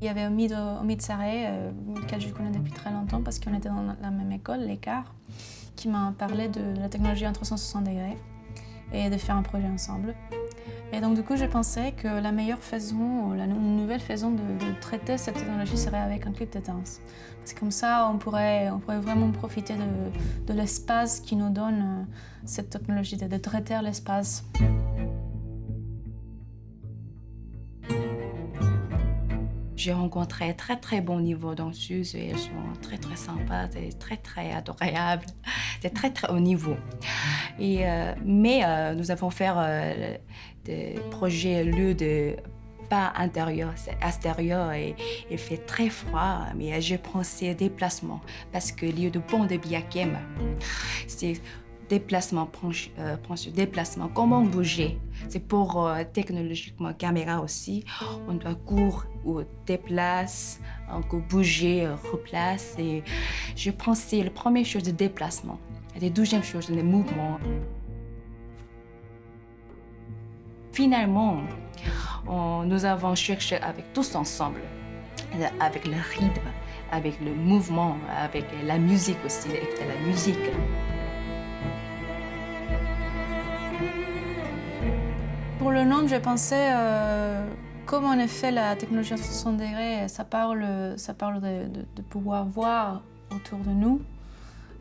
y avait Omid Sarré, lequel je connais depuis très longtemps parce qu'on était dans la même école, l'Écart, qui m'a parlé de la technologie en 360 degrés et de faire un projet ensemble. Et donc du coup, je pensais que la meilleure façon, une nouvelle façon de traiter cette technologie serait avec un clip de danse. Parce que comme ça, on pourrait vraiment profiter de l'espace qui nous donne cette technologie, de traiter l'espace. J'ai rencontré très bon niveau danseuses et elles sont très sympas, c'est très adorables, c'est très haut niveau. Et, nous avons fait des projets lieu de pas intérieur, c'est extérieur et il fait très froid, mais je prends ces déplacements parce que lieu de pont de Biakem, c'est déplacement, déplacement, comment bouger. C'est pour technologiquement, caméra aussi, on doit courir ou déplace, on peut bouger, replace. Et je pense que c'est la première chose de déplacement. Et la deuxième chose, le mouvement. Finalement, nous avons cherché avec tous ensemble, avec le rythme, avec le mouvement, avec la musique aussi, écouter la musique. Pour le nom, je pensais, comme en effet la technologie à 60 degrés, ça parle de pouvoir voir autour de nous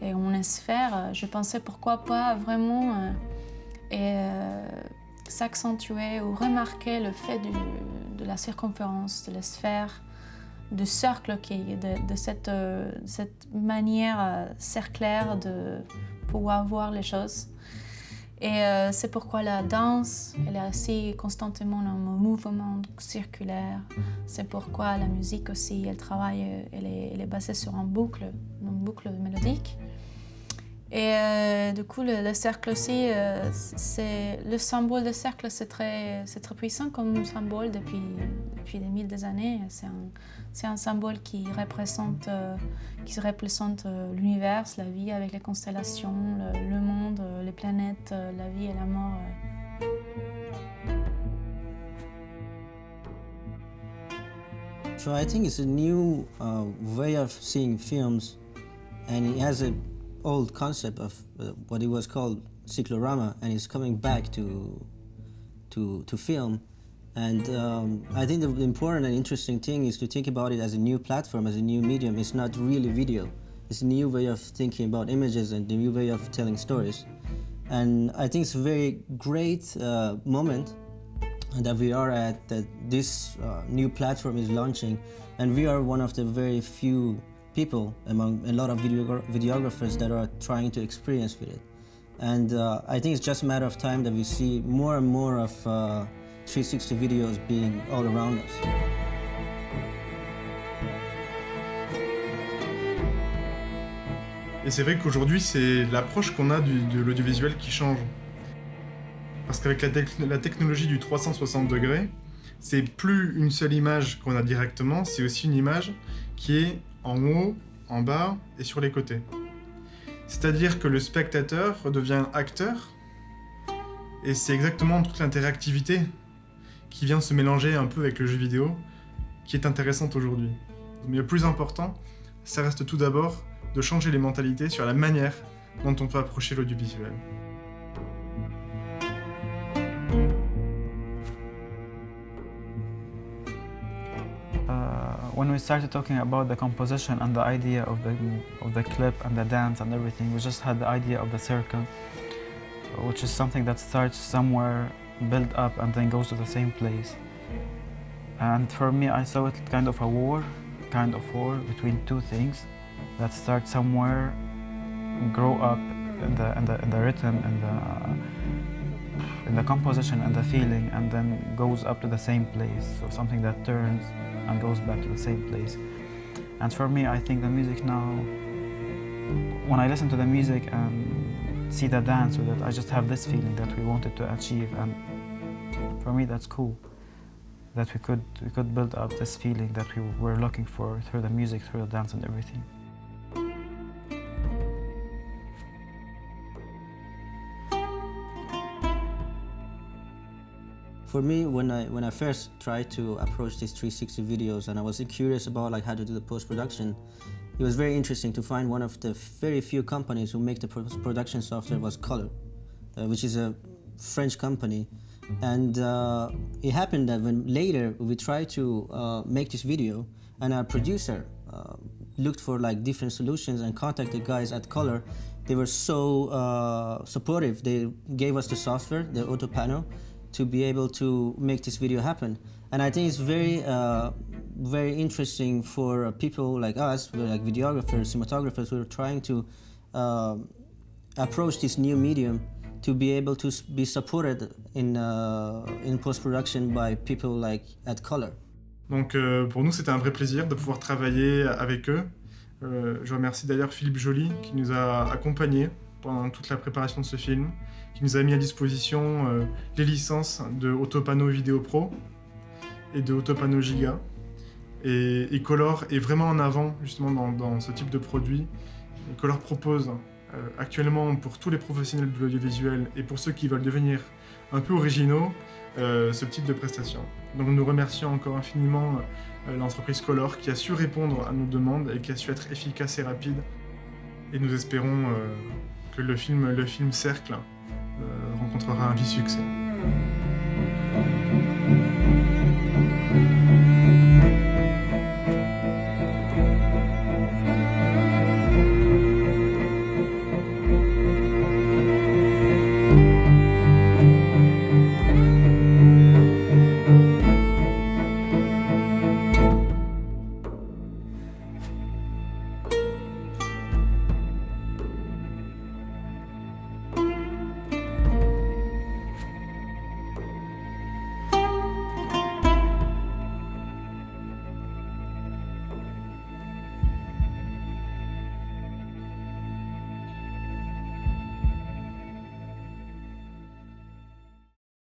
et on est sphère. Je pensais pourquoi pas vraiment s'accentuer ou remarquer le fait de la circonférence, de la sphère, du cercle, de cette manière cerclaire de pouvoir voir les choses. Et c'est pourquoi la danse, elle est assez constamment dans un mouvement circulaire. C'est pourquoi la musique aussi, elle travaille, elle est basée sur une boucle mélodique. Et du coup, le cercle aussi, le symbole de cercle, c'est très puissant comme symbole depuis des années. C'est un symbole qui représente l'univers, la vie avec les constellations, le monde, les planètes, la vie et la mort. So I think it's a new way of seeing films, and it has an old concept of what it was called cyclorama, and it's coming back to film. And I think the important and interesting thing is to think about it as a new platform, as a new medium. It's not really video. It's a new way of thinking about images and a new way of telling stories. And I think it's a very great moment that we are at, that this new platform is launching. And we are one of the very few people among a lot of videographers that are trying to experience with it. And I think it's just a matter of time that we see more and more of 360 videos being all around us. Et c'est vrai qu'aujourd'hui, c'est l'approche qu'on a de l'audiovisuel qui change. Parce qu'avec la technologie du 360 degrés, c'est plus une seule image qu'on a directement, c'est aussi une image qui est en haut, en bas et sur les côtés. C'est-à-dire que le spectateur devient acteur, et c'est exactement toute l'interactivité qui vient se mélanger un peu avec le jeu vidéo, qui est intéressante aujourd'hui. Mais le plus important, ça reste tout d'abord de changer les mentalités sur la manière dont on peut approcher l'audiovisuel. When we started talking about the composition and the idea of the clip and the dance and everything, we just had the idea of the circle, which is something that starts somewhere, build up, and then goes to the same place. And for me, I saw it kind of a war between two things that start somewhere, grow up in the rhythm and in the composition and the feeling, and then goes up to the same place. So something that turns and goes back to the same place. And for me, I think the music now, when I listen to the music and see the dance with it, I just have this feeling that we wanted to achieve, and for me that's cool. That we could build up this feeling that we were looking for through the music, through the dance and everything. For me, when I first tried to approach these 360 videos and I was curious about like how to do the post-production, it was very interesting to find one of the very few companies who make the post-production software was Color, which is a French company. And it happened that when later we tried to make this video, and our producer looked for like different solutions and contacted guys at Color. They were so supportive. They gave us the software, the AutoPano, to be able to make this video happen. And I think it's very interesting for people like us, like videographers, cinematographers, who are trying to approach this new medium, to be able to be supported in post-production by people like at Color. Donc pour nous, c'était un vrai plaisir de pouvoir travailler avec eux. Je remercie d'ailleurs Philippe Joly qui nous a accompagnés pendant toute la préparation de ce film, qui nous a mis à disposition les licences de AutoPano Vidéo Pro et de AutoPano Giga. Et Color est vraiment en avant justement dans ce type de produit. Et Color propose actuellement pour tous les professionnels de l'audiovisuel et pour ceux qui veulent devenir un peu originaux, ce type de prestation. Donc nous remercions encore infiniment l'entreprise Color qui a su répondre à nos demandes et qui a su être efficace et rapide. Et nous espérons que le film Cercle rencontrera un vif succès.